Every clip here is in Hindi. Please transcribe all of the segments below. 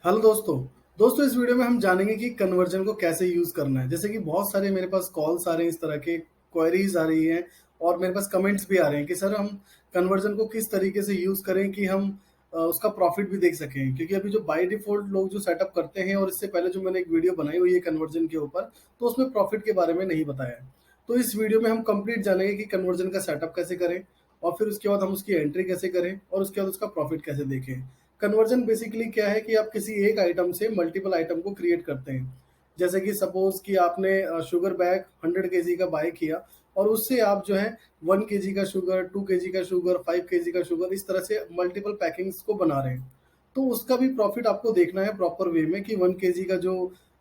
हेलो दोस्तों। दोस्तों इस वीडियो में हम जानेंगे कि कन्वर्जन को कैसे यूज़ करना है। जैसे कि बहुत सारे मेरे पास कॉल्स आ रहे हैं, इस तरह के क्वेरीज आ रही हैं और मेरे पास कमेंट्स भी आ रहे हैं कि सर हम कन्वर्जन को किस तरीके से यूज़ करें कि हम उसका प्रॉफिट भी देख सकें। क्योंकि अभी जो बाय डिफ़ॉल्ट लोग जो सेटअप करते हैं और इससे पहले जो मैंने एक वीडियो बनाई हुई है कन्वर्जन के ऊपर, तो उसमें प्रॉफिट के बारे में नहीं बताया है। तो इस वीडियो में हम कंप्लीट जानेंगे कि कन्वर्जन का सेटअप कैसे करें और फिर उसके बाद हम उसकी एंट्री कैसे करें और उसके बाद उसका प्रॉफिट कैसे देखें। कन्वर्जन बेसिकली क्या है कि आप किसी एक आइटम से मल्टीपल आइटम को क्रिएट करते हैं। जैसे कि सपोज कि आपने शुगर बैग 100 केजी का बाय किया और उससे आप जो है 1 केजी का शुगर, 2 केजी का शुगर, 5 केजी का शुगर, इस तरह से मल्टीपल पैकिंग्स को बना रहे हैं। तो उसका भी प्रॉफिट आपको देखना है प्रॉपर वे में कि 1 केजी का जो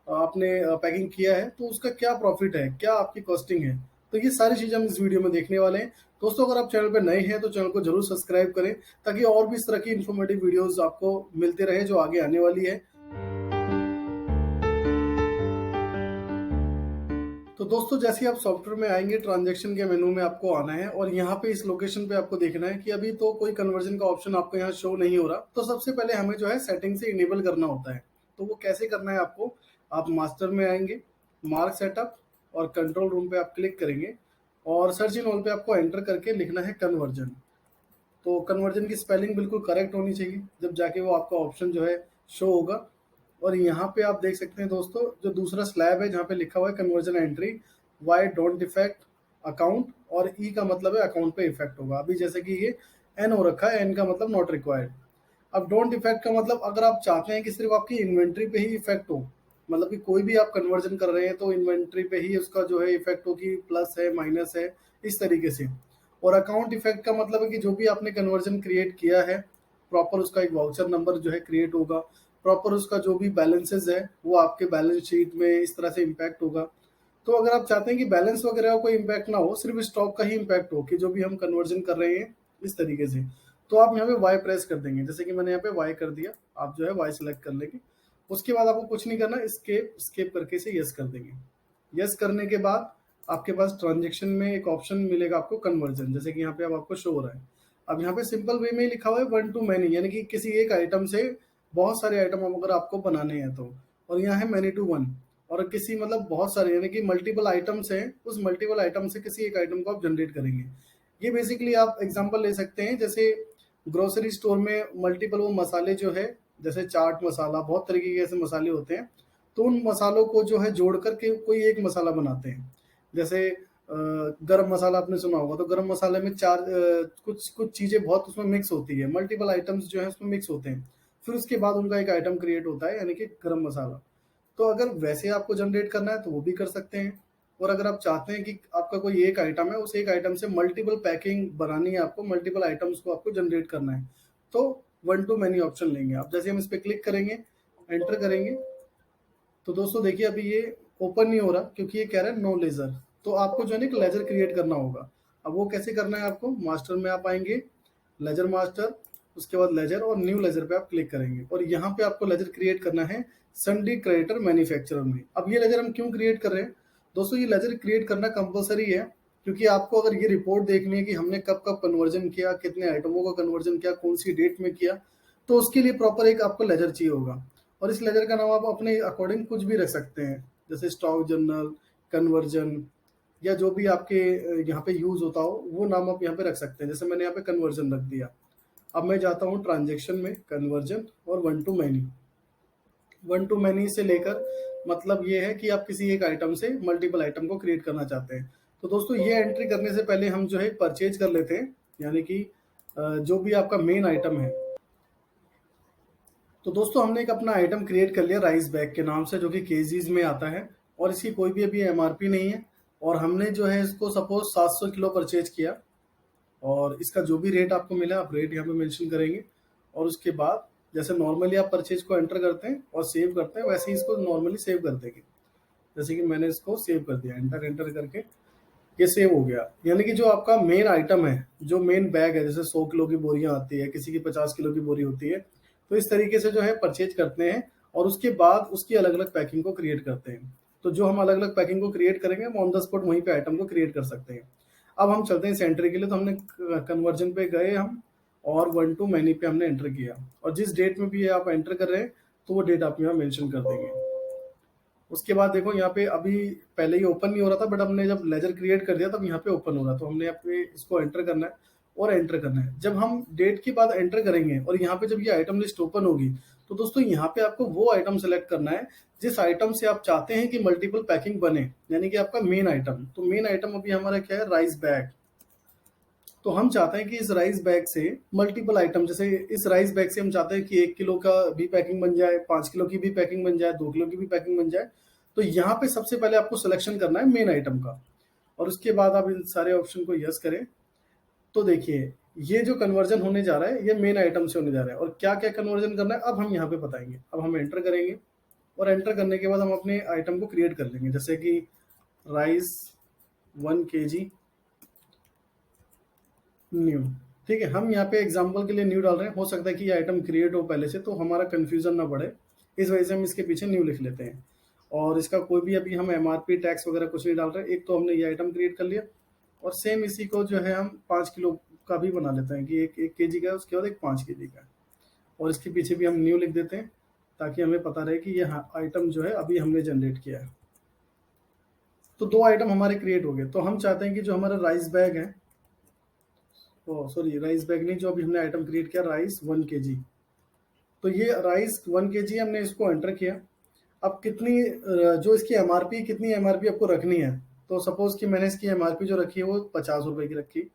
आपने पैकिंग किया है तो उसका क्या प्रॉफिट है, क्या आपकी कॉस्टिंग है। तो ये सारी चीज़ें हम इस वीडियो में देखने वाले हैं। दोस्तों अगर आप चैनल पर नए हैं तो चैनल को जरूर सब्सक्राइब करें ताकि और भी इस तरह की इन्फॉर्मेटिव वीडियोस आपको मिलते रहे जो आगे आने वाली है। तो दोस्तों जैसे ही आप सॉफ्टवेयर में आएंगे, ट्रांजैक्शन के मेनू में आपको आना है और यहाँ पे इस लोकेशन पे आपको देखना है कि अभी तो कोई कन्वर्जन का ऑप्शन आपको यहाँ शो नहीं हो रहा। तो सबसे पहले हमें जो है सेटिंग से इनेबल करना होता है। तो वो कैसे करना है आपको, आप मास्टर में आएंगे, मार्क सेटअप और कंट्रोल रूम पे आप क्लिक करेंगे और सर्च इन ऑल पे आपको एंटर करके लिखना है कन्वर्जन। तो कन्वर्जन की स्पेलिंग बिल्कुल करेक्ट होनी चाहिए, जब जाके वो आपका ऑप्शन जो है शो होगा। और यहाँ पे आप देख सकते हैं दोस्तों, जो दूसरा स्लैब है जहाँ पे लिखा हुआ है conversion entry, why don't effect account, और ई का मतलब है अकाउंट पे इफेक्ट होगा। अभी जैसे कि ये एन हो रखा है, एन का मतलब नॉट रिक्वायर्ड। अब डोंट इफेक्ट का मतलब अगर आप चाहते हैं कि सिर्फ आपकी इन्वेंट्री पे ही इफेक्ट हो, मतलब कि कोई भी आप कन्वर्जन कर रहे हैं तो इन्वेंट्री पे ही उसका जो है इफेक्ट हो कि प्लस है माइनस है, इस तरीके से। और अकाउंट इफेक्ट का मतलब है कि जो भी आपने कन्वर्जन क्रिएट किया है, प्रॉपर उसका एक वाउचर नंबर जो है क्रिएट होगा, प्रॉपर उसका जो भी बैलेंसेज है वो आपके बैलेंस शीट में इस तरह से इम्पैक्ट होगा। तो अगर आप चाहते हैं कि बैलेंस वगैरह का कोई इम्पैक्ट ना हो, सिर्फ स्टॉक का ही इम्पैक्ट हो कि जो भी हम कन्वर्जन कर रहे हैं इस तरीके से, तो आप यहाँ पे वाई प्रेस कर देंगे। जैसे कि मैंने यहाँ पे वाई कर दिया, आप जो है वाई सेलेक्ट कर लेंगे। उसके बाद आपको कुछ नहीं करना, स्केप स्केप करके से यस कर देंगे। यस करने के बाद आपके पास ट्रांजेक्शन में एक ऑप्शन मिलेगा आपको कन्वर्जन, जैसे कि यहाँ पे अब आपको शो हो रहा है। अब यहाँ पे सिंपल वे में ही लिखा हुआ है वन टू मैनी, यानी कि किसी एक आइटम से बहुत सारे आइटम अगर आपको बनाने हैं तो। और यहाँ है मैनी टू वन, और किसी मतलब बहुत सारे यानी कि मल्टीपल आइटम्स हैं, उस मल्टीपल आइटम से किसी एक आइटम को आप जनरेट करेंगे। ये बेसिकली आप एग्जांपल ले सकते हैं, जैसे ग्रोसरी स्टोर में मल्टीपल वो मसाले जो है, जैसे चाट मसाला, बहुत तरीके के ऐसे मसाले होते हैं। तो उन मसालों को जो है जोड़ करके कोई एक मसाला बनाते हैं। जैसे गरम मसाला आपने सुना होगा, तो गरम मसाले में चार कुछ कुछ चीज़ें बहुत उसमें मिक्स होती है, मल्टीपल आइटम्स जो है उसमें मिक्स होते हैं। फिर उसके बाद उनका एक आइटम क्रिएट होता है, यानी कि गरम मसाला। तो अगर वैसे आपको जनरेट करना है तो वो भी कर सकते हैं। और अगर आप चाहते हैं कि आपका कोई एक आइटम है, उस एक आइटम से मल्टीपल पैकिंग बनानी है आपको, मल्टीपल आइटम्स को आपको जनरेट करना है, तो वन टू मैनी ऑप्शन लेंगे आप। जैसे हम इस पर क्लिक करेंगे, एंटर करेंगे, तो दोस्तों देखिए अभी ये ओपन नहीं हो रहा क्योंकि ये कह रहा है नो लेजर। तो आपको जो है ना एक लेजर क्रिएट करना होगा। अब वो कैसे करना है आपको, मास्टर में आप आएंगे, लेजर मास्टर, उसके बाद लेजर और न्यू लेजर पे आप क्लिक करेंगे और यहाँ पे आपको लेजर क्रिएट करना है सन्डी क्रेडिटर मैन्युफैक्चरर में। अब ये लेजर हम क्यों क्रिएट कर रहे हैं दोस्तों, ये लेजर क्रिएट करना कंपलसरी है क्योंकि आपको अगर ये रिपोर्ट देखनी है कि हमने कब कब कन्वर्जन किया, कितने आइटमों का कन्वर्जन किया, कौन सी डेट में किया, तो उसके लिए प्रॉपर एक आपको लेजर चाहिए होगा। और इस लेजर का नाम आप अपने अकॉर्डिंग कुछ भी रख सकते हैं, जैसे स्टॉक जर्नल, कन्वर्जन, या जो भी आपके यहाँ पे यूज होता हो वो नाम आप यहाँ पे रख सकते हैं। जैसे मैंने यहाँ पे कन्वर्जन रख दिया। अब मैं जाता हूँ ट्रांजेक्शन में, कन्वर्जन और one two many. One two many से लेकर मतलब ये है कि आप किसी एक आइटम से मल्टीपल आइटम को क्रिएट करना चाहते हैं। तो दोस्तों ये एंट्री करने से पहले हम जो है परचेज कर लेते हैं, यानी कि जो भी आपका मेन आइटम है। तो दोस्तों हमने एक अपना आइटम क्रिएट कर लिया राइस बैग के नाम से, जो कि केजीज में आता है और इसकी कोई भी अभी एमआरपी नहीं है। और हमने जो है इसको सपोज 700 किलो परचेज किया और इसका जो भी रेट आपको मिला आप रेट यहाँ पे मेंशन करेंगे। और उसके बाद जैसे नॉर्मली आप परचेज को एंटर करते हैं और सेव करते हैं, वैसे ही इसको नॉर्मली सेव कर देंगे। जैसे कि मैंने इसको सेव कर दिया, एंटर एंटर करके ये सेव हो गया। यानी कि जो आपका मेन आइटम है, जो मेन बैग है, जैसे 100 किलो की बोरियां आती है, किसी की 50 किलो की बोरी होती है, तो इस तरीके से जो है परचेज करते हैं और उसके बाद उसकी अलग अलग पैकिंग को क्रिएट करते हैं। तो जो हम अलग अलग पैकिंग को क्रिएट करेंगे हम ऑन द स्पॉट वहीं पे आइटम को क्रिएट कर सकते हैं। अब हम चलते हैं सेंट्री के लिए। तो हमने कन्वर्जन पे गए हम और वन टू मैनी पे हमने एंटर किया और जिस डेट में भी आप एंटर कर रहे हैं तो वो डेट आप यहाँ मेंशन कर देंगे। उसके बाद देखो यहाँ पे अभी पहले ही ओपन नहीं हो रहा था, बट हमने जब लेजर क्रिएट कर दिया तब यहाँ पे ओपन हो रहा है। तो हमने यहाँ पे इसको एंटर करना है और एंटर करना है। जब हम डेट के बाद एंटर करेंगे और यहाँ पे जब ये आइटम लिस्ट ओपन होगी, तो दोस्तों यहाँ पे आपको वो आइटम सेलेक्ट करना है जिस आइटम से आप चाहते हैं कि मल्टीपल पैकिंग बने, यानी कि आपका मेन आइटम। तो मेन आइटम अभी हमारा क्या है, राइस बैग। तो हम चाहते हैं कि इस राइस बैग से मल्टीपल आइटम, जैसे इस राइस बैग से हम चाहते हैं कि 1 किलो का भी पैकिंग बन जाए, 5 किलो की भी पैकिंग बन जाए, 2 किलो की भी पैकिंग बन जाए। तो यहाँ पे सबसे पहले आपको सिलेक्शन करना है मेन आइटम का, और उसके बाद आप इन सारे ऑप्शन को यस करें। तो देखिए ये जो कन्वर्जन होने जा रहा है ये मेन आइटम से होने जा रहा है, और क्या क्या कन्वर्जन करना है अब हम यहाँ पे बताएंगे। अब हम एंटर करेंगे और एंटर करने के बाद हम अपने आइटम को क्रिएट कर लेंगे, जैसे कि राइस 1 kg न्यू। ठीक है, हम यहाँ पे एग्जांपल के लिए न्यू डाल रहे हैं, हो सकता है कि ये आइटम क्रिएट हो पहले से, तो हमारा कंफ्यूजन ना बढ़े, इस वजह से हम इसके पीछे न्यू लिख लेते हैं। और इसका कोई भी अभी हम एमआरपी टैक्स वगैरह कुछ नहीं डाल रहे। एक तो हमने ये आइटम क्रिएट कर लिया, और सेम इसी को जो है हम 5 किलो का भी बना लेते हैं कि एक 1 kg का है, उसके बाद एक 5 kg का है, और इसके पीछे भी हम न्यू लिख देते हैं ताकि हमें पता रहे कि ये आइटम जो है अभी हमने जनरेट किया है। तो 2 आइटम हमारे क्रिएट हो गए। तो हम चाहते हैं कि जो हमारा राइस बैग है, सॉरी राइस बैग नहीं, जो अभी हमने आइटम क्रिएट किया राइस 1 kg, तो ये राइस 1 kg हमने इसको एंटर किया। अब कितनी जो इसकी एमआरपी, कितनी एमआरपी आपको रखनी है, तो सपोज कि मैंने इसकी एमआरपी जो रखी है वो 50 रुपए की रखी,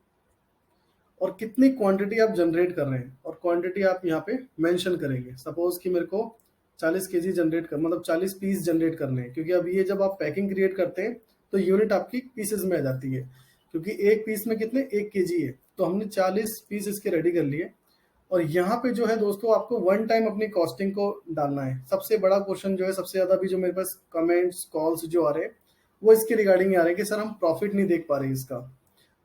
और कितनी क्वांटिटी आप जनरेट कर रहे हैं, और क्वांटिटी आप यहाँ पे मेंशन करेंगे। सपोज कि मेरे को 40 kg जनरेट कर, मतलब 40 पीस जनरेट करने हैं, क्योंकि अब ये जब आप पैकिंग क्रिएट करते हैं तो यूनिट आपकी पीसेज में आ जाती है, क्योंकि एक पीस में कितने 1 kg है। तो हमने 40 पीस इसके रेडी कर लिए। और यहाँ पे जो है दोस्तों आपको वन टाइम अपनी कॉस्टिंग को डालना है। सबसे बड़ा क्वेश्चन जो है, सबसे ज्यादा भी जो मेरे पास कमेंट्स कॉल्स जो आ रहे हैं वो इसके रिगार्डिंग आ रहे हैं कि सर हम प्रॉफिट नहीं देख पा रहे इसका।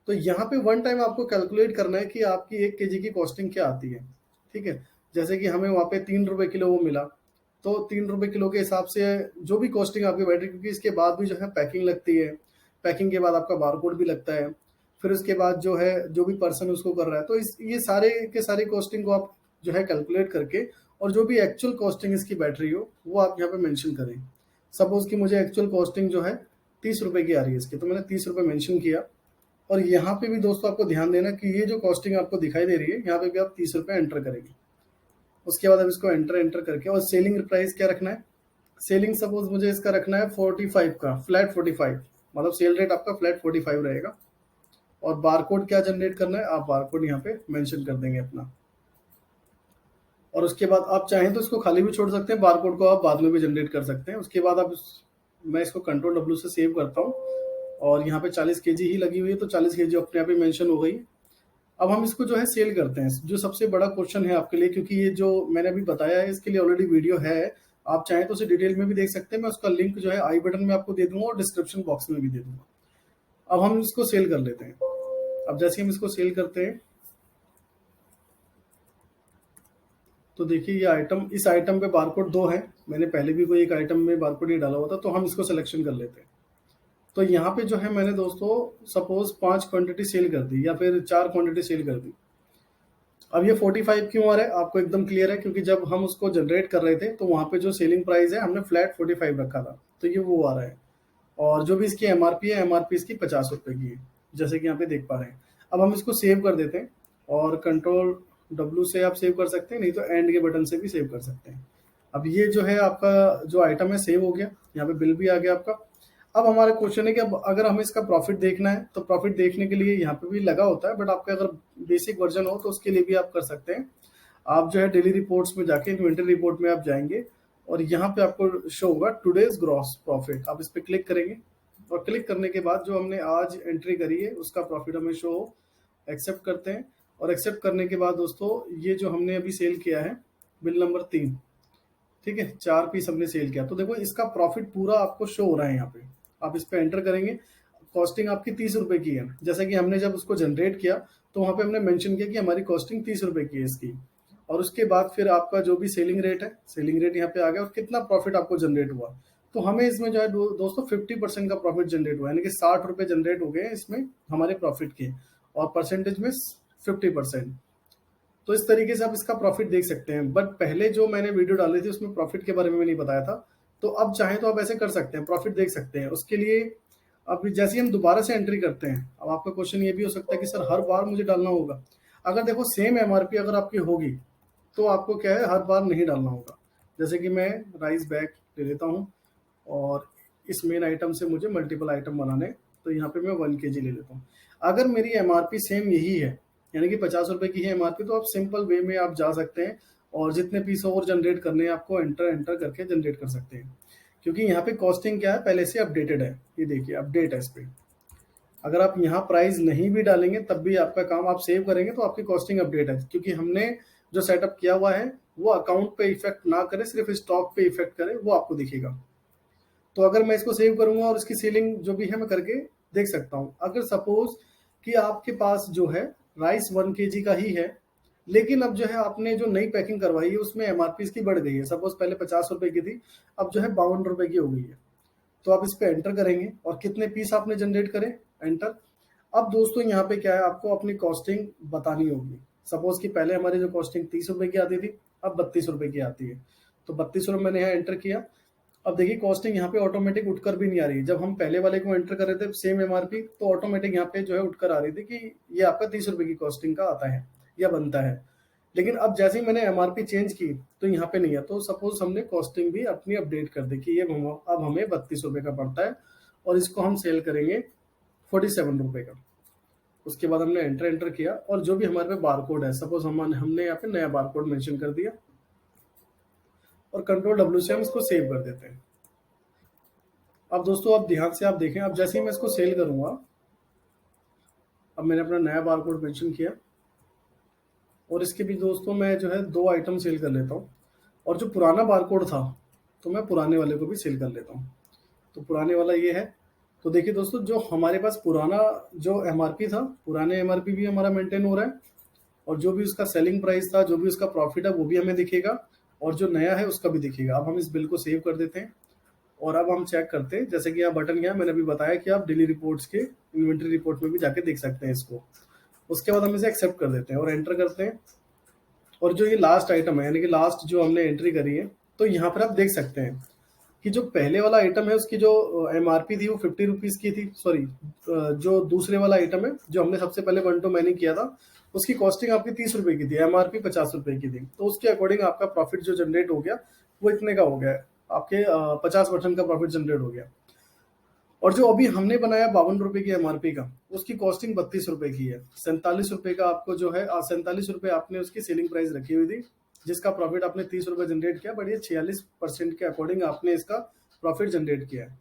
तो यहाँ पे वन टाइम आपको कैलकुलेट करना है कि आपकी 1 kg की कॉस्टिंग क्या आती है। ठीक है, जैसे कि हमें वहाँ पे 3 रुपए किलो वो मिला, तो 3 रुपए किलो के हिसाब से जो भी कॉस्टिंग आपकी बैठ रही, क्योंकि इसके बाद भी जो है पैकिंग लगती है, पैकिंग के बाद आपका बारकोड भी लगता है, फिर उसके बाद जो है जो भी पर्सन उसको कर रहा है, तो ये सारे के सारी कॉस्टिंग को आप जो है कैलकुलेट करके, और जो भी एक्चुअल कॉस्टिंग इसकी बैठ रही हो वो आप यहाँ पे मेंशन करें। सपोज कि मुझे एक्चुअल कॉस्टिंग जो है 30 रुपए की आ रही है इसकी, तो मैंने 30 रुपए मेंशन किया। और यहाँ पे भी दोस्तों आपको ध्यान देना कि ये जो कॉस्टिंग आपको दिखाई दे रही है यहाँ पे भी आप 30 रुपए एंटर करेंगे। उसके बाद अब इसको एंटर करके, और सेलिंग प्राइस क्या रखना है, सेलिंग सपोज मुझे इसका रखना है 45 का, फ्लैट 45, मतलब सेल रेट आपका फ्लैट 45 रहेगा। और बारकोड क्या जनरेट करना है, आप बारकोड यहाँ पे मेंशन कर देंगे अपना। और उसके बाद आप चाहें तो इसको खाली भी छोड़ सकते हैं, बारकोड को आप बाद में भी जनरेट कर सकते हैं। उसके बाद आप मैं इसको कंट्रोल W से सेव करता हूँ, और यहाँ पे 40 kg ही लगी हुई है, तो 40 kg अपने आप ही मेंशन हो गई। अब हम इसको जो है सेल करते हैं। जो सबसे बड़ा क्वेश्चन है आपके लिए, क्योंकि ये जो मैंने अभी बताया है इसके लिए ऑलरेडी वीडियो है, आप चाहें तो उसे डिटेल में भी देख सकते हैं। मैं उसका लिंक जो है आई बटन में आपको दे दूंगा और डिस्क्रिप्शन बॉक्स में भी दे दूंगा। अब हम इसको सेल कर लेते हैं। अब जैसे हम इसको सेल करते हैं, तो देखिए ये आइटम, इस आइटम पे बारकोड 2 है, मैंने पहले भी कोई एक आइटम में बारकोड ही डाला हुआ था, तो हम इसको सिलेक्शन कर लेते हैं। तो यहाँ पे जो है मैंने दोस्तों सपोज 5 क्वांटिटी सेल कर दी, या फिर 4 क्वांटिटी सेल कर दी। अब ये 45 क्यों आ रहा है आपको एकदम क्लियर है, क्योंकि जब हम उसको जनरेट कर रहे थे तो वहाँ पे जो सेलिंग प्राइस है हमने फ्लैट 45 रखा था, तो ये वो आ रहा है। और जो भी इसकी एमआरपी है, एमआरपी इसकी 50 रुपए की है, जैसे कि यहाँ पे देख पा रहे हैं। अब हम इसको सेव कर देते हैं, और कंट्रोल W से आप सेव कर सकते हैं, नहीं तो एंड के बटन से भी सेव कर सकते हैं। अब ये जो है आपका जो आइटम है सेव हो गया, यहाँ पे बिल भी आ गया आपका। अब हमारा क्वेश्चन है कि अब अगर हमें इसका प्रॉफिट देखना है, तो प्रॉफिट देखने के लिए यहाँ पे भी लगा होता है, बट आपका अगर बेसिक वर्जन हो तो उसके लिए भी आप कर सकते हैं। आप जो है डेली रिपोर्ट्स में जाके इन्वेंटरी रिपोर्ट में आप जाएंगे, और यहाँ पे आपको शो होगा टुडेज ग्रॉस प्रॉफिट, आप इस पे क्लिक करेंगे, और क्लिक करने के बाद जो हमने आज एंट्री करी है उसका प्रॉफिट हमें शो हो, एक्सेप्ट करते हैं। और एक्सेप्ट करने के बाद दोस्तों ये जो हमने अभी सेल किया है बिल नंबर 3, ठीक है, 4 पीस हमने सेल किया, तो देखो इसका प्रॉफिट पूरा आपको शो हो रहा है यहाँ पे। आप इस पे एंटर करेंगे, कॉस्टिंग आपकी 30 रुपए की है, जैसा कि हमने जब उसको जनरेट किया तो वहाँ पे हमने मेंशन किया कि हमारी कॉस्टिंग 30 रुपए की है इसकी। और उसके बाद फिर आपका जो भी सेलिंग रेट है, सेलिंग रेट यहाँ पे आ गया, और कितना प्रॉफिट आपको जनरेट हुआ। तो हमें इसमें जो है दोस्तों 50% का प्रॉफिट जनरेट हुआ, यानी कि 60 रुपए जनरेट हो गए इसमें हमारे प्रॉफिट के, और परसेंटेज में 50%। तो इस तरीके से आप इसका प्रॉफिट देख सकते हैं। बट पहले जो मैंने वीडियो डाली थी उसमें प्रॉफिट के बारे में नहीं बताया था, तो अब चाहें तो आप ऐसे कर सकते हैं, प्रॉफिट देख सकते हैं। उसके लिए अब जैसे ही हम दोबारा से एंट्री करते हैं, अब आपका क्वेश्चन ये भी हो सकता है कि सर हर बार मुझे डालना होगा? अगर देखो सेम एमआरपी अगर आपकी होगी तो आपको क्या है, हर बार नहीं डालना होगा। जैसे कि मैं राइस बैग ले लेता हूँ और इस मेन आइटम से मुझे मल्टीपल आइटम बनाने, तो यहाँ पे मैं 1 kg ले लेता हूँ। अगर मेरी एमआरपी सेम यही है, यानी कि 50 रुपए की है एमआरपी, तो आप सिंपल वे में आप जा सकते हैं और जितने पीस और जनरेट करने हैं आपको एंटर एंटर करके जनरेट कर सकते हैं। क्योंकि यहाँ पे कॉस्टिंग क्या है, पहले से अपडेटेड है, ये देखिए अपडेट है इस पे। अगर आप यहाँ प्राइस नहीं भी डालेंगे तब भी आपका काम, आप सेव करेंगे तो आपकी कॉस्टिंग अपडेट है, क्योंकि हमने जो सेटअप किया हुआ है वो अकाउंट पे इफेक्ट ना करे, सिर्फ स्टॉक पे इफेक्ट करे, वो आपको दिखेगा। तो अगर मैं इसको सेव करूंगा और इसकी सेलिंग जो भी है मैं करके देख सकता हूँ। अगर सपोज कि आपके पास जो है राइस 1 kg का ही है, लेकिन अब जो है आपने जो नई पैकिंग करवाई है उसमें एमआरपी इसकी बढ़ गई है, सपोज पहले 50 रुपए की थी, अब जो है 52 रुपए की हो गई है, तो आप इस पे एंटर करेंगे और कितने पीस आपने जनरेट करे, एंटर। अब दोस्तों यहाँ पे क्या है, आपको अपनी कॉस्टिंग बतानी होगी। सपोज कि पहले हमारी जो कॉस्टिंग 30 रुपए की आती थी, अब 32 रुपए की आती है, तो 32 रुपए मैंने यहाँ एंटर किया। अब देखिए कॉस्टिंग यहाँ पे ऑटोमेटिक उठकर भी नहीं आ रही। जब हम पहले वाले को एंटर कर रहे थे सेम एमआरपी, तो ऑटोमेटिक यहाँ पे जो है उठकर आ रही थी कि ये आपका 30 रुपए की कॉस्टिंग का आता है या बनता है। लेकिन अब जैसे ही मैंने एमआरपी चेंज की तो यहाँ पे नहीं है। तो सपोज हमने कॉस्टिंग भी अपनी अपडेट कर दी कि ये अब हमें 32 रुपए का पड़ता है और इसको हम सेल करेंगे 47 रुपए का। उसके बाद हमने एंटर एंटर किया और जो भी हमारे पे बारकोड है, सपोज हमने यहाँ पे नया बारकोड मेंशन कर दिया और Ctrl+W से हम इसको सेव कर देते हैं। अब दोस्तों आप ध्यान से आप देखें, अब जैसे ही मैं इसको सेल करूंगा, अब मैंने अपना नया बारकोड मेंशन किया और इसके भी दोस्तों मैं जो है 2 आइटम सेल कर लेता हूँ, और जो पुराना बारकोड था तो मैं पुराने वाले को भी सेल कर लेता हूँ। तो पुराने वाला ये है। तो देखिए दोस्तों, जो हमारे पास पुराना जो एमआरपी था, पुराने एमआरपी भी हमारा मेंटेन हो रहा है और जो भी उसका सेलिंग प्राइस था, जो भी उसका प्रॉफिट है वो भी हमें दिखेगा और जो नया है उसका भी दिखेगा। अब हम इस बिल को सेव कर देते हैं और अब हम चेक करते हैं। जैसे कि यहाँ बटन गया, मैंने अभी बताया कि आप डेली रिपोर्ट्स के इन्वेंट्री रिपोर्ट में भी जाके देख सकते हैं इसको। उसके बाद हम इसे एक्सेप्ट कर देते हैं और एंटर करते हैं। और जो ये लास्ट आइटम है, यानी कि लास्ट जो हमने एंट्री करी है, तो यहाँ पर आप देख सकते हैं कि जो पहले वाला आइटम है उसकी जो एमआरपी थी वो 50 रुपीज की थी। सॉरी, जो दूसरे वाला आइटम है जो हमने सबसे पहले 1 to many किया था, उसकी कॉस्टिंग आपकी 30 रुपए की थी, एमआरपी 50 रुपए की थी। तो उसके अकॉर्डिंग आपका प्रॉफिट जो जनरेट हो गया वो इतने का हो गया, आपके 50% का प्रॉफिट जनरेट हो गया। और जो अभी हमने बनाया 52 रुपए की एमआरपी का, उसकी कॉस्टिंग 32 रुपए की है। 47 रुपए का आपको जो है 47 रुपए आपने उसकी सेलिंग प्राइस रखी हुई थी, जिसका प्रॉफिट आपने 30 रुपए जनरेट किया, बट ये 46% के अकॉर्डिंग आपने इसका प्रॉफिट जनरेट किया है।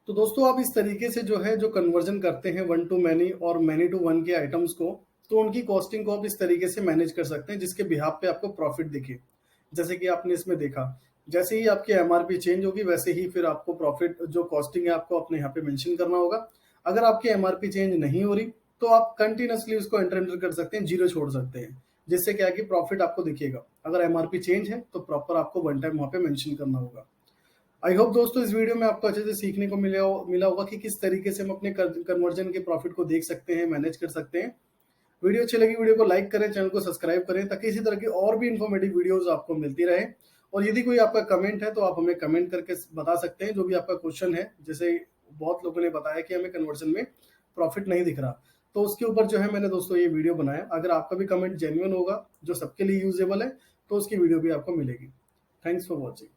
तो दोस्तों आप इस तरीके से जो है जो कन्वर्जन करते हैं 1 to many और many to 1 के आइटम्स को, तो उनकी कॉस्टिंग को आप इस तरीके से मैनेज कर सकते हैं जिसके बिहाफ पे आपको प्रॉफिट दिखे। जैसे कि आपने इसमें देखा, जैसे ही आपकी एमआरपी चेंज होगी वैसे ही फिर आपको प्रॉफिट जो कॉस्टिंग है आपको अपने यहाँ पे मेंशन करना होगा। अगर आपकी एमआरपी चेंज नहीं हो रही तो आप कंटिन्यूसली उसको एंटर एंटर कर सकते हैं, जीरो छोड़ सकते हैं, जिससे क्या है कि प्रॉफिट आपको दिखेगा। अगर एमआरपी चेंज है तो प्रॉपर आपको 1 टाइम वहाँ पे मेंशन करना होगा। आई होप दोस्तों इस वीडियो में आपको अच्छे से सीखने को मिला होगा कि किस तरीके से हम अपने कन्वर्जन के प्रॉफिट को देख सकते हैं, मैनेज कर सकते हैं। वीडियो अच्छी लगी, वीडियो को लाइक करें, चैनल को सब्सक्राइब करें, ताकि इसी तरह की और भी इन्फॉर्मेटिव वीडियोस आपको मिलती रहे। और यदि कोई आपका कमेंट है तो आप हमें कमेंट करके बता सकते हैं जो भी आपका क्वेश्चन है। जैसे बहुत लोगों ने बताया कि हमें कन्वर्जन में प्रॉफिट नहीं दिख रहा, तो उसके ऊपर जो है मैंने दोस्तों ये वीडियो बनाया। अगर आपका भी कमेंट जेन्युइन होगा, जो सबके लिए यूजेबल है, तो उसकी वीडियो भी आपको मिलेगी। Thanks for watching.